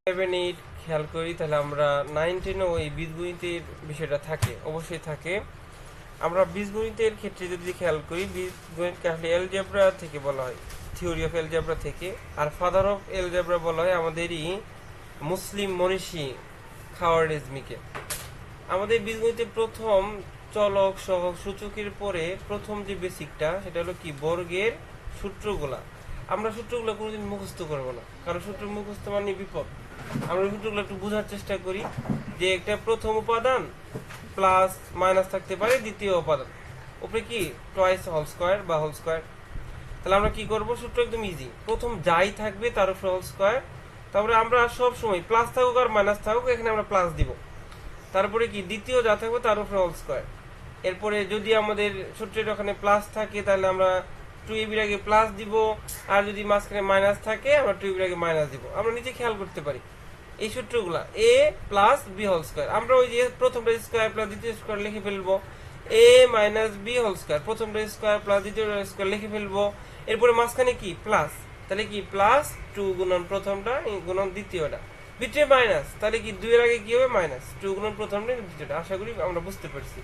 7, 8 খেয়াল করি তাহলে আমরা 9, 10 ওই বীজগণিতের বিষয়টা থাকে, অবশ্যই থাকে। আমরা বীজগণিতের ক্ষেত্রে যদি খেয়াল করি, বীজগণিতকে আসলে এলজেব্রা থেকে বলা হয়, থিওরি অফ এলজেব্রা থেকে। আর ফাদার অফ এলজেব্রা বলা হয় আমাদেরই মুসলিম মনীষী খাওয়ারিজমিকে। আমাদের বীজগণিতের প্রথম চলক সহগ সূচকের পরে প্রথম যে বেসিকটা সেটা হলো কি, বর্গের সূত্রগুলা। আমরা সূত্রগুলো কোনোদিন মুখস্থ করবো না, কারণ সূত্র মুখস্থ মানে বিপদ। আমরা সূত্রগুলো একটু বোঝার চেষ্টা করি যে একটা প্রথম উপাদান প্লাস মাইনাস থাকতে পারে দ্বিতীয় উপাদান, উপরে কি টয়েস হোল স্কোয়ার বা হোল স্কোয়ার। তাহলে আমরা কি করব, সূত্র একদম ইজি, প্রথম যাই থাকবে তার উপরে হোল স্কোয়ার। তারপরে আমরা সব সময় প্লাস থাকুক আর মাইনাস থাকুক এখানে আমরা প্লাস দিব। তারপরে কি দ্বিতীয় যা থাকবে তার উপরে হোল স্কোয়ার। এরপরে যদি আমাদের সূত্রের ওখানে প্লাস থাকে তাহলে আমরা 2ab এর আগে প্লাস দিব, আর যদি মাঝখানে মাইনাস থাকে আমরা 2ab এর আগে মাইনাস দিব। আমরা নিচে খেয়াল করতে পারি এই সূত্রগুলা, a plus B whole square. আমরা ওই যে প্রথমটা স্কোয়ার প্লাস দ্বিতীয় স্কোয়ার লিখে ফেলবো, a minus B whole square, প্রথমটা স্কোয়ার প্লাস দ্বিতীয় স্কোয়ার লিখে ফেলবো। এরপরে মাঝখানে কি প্লাস, তাহলে কি প্লাস 2 গুণন প্রথমটা গুণন দ্বিতীয়টা, ভিতরে মাইনাস, তাহলে কি 2 এর আগে কি হবে মাইনাস 2 গুণন প্রথমটা দ্বিতীয়টা। আশা করি আমরা বুঝতে পারছি।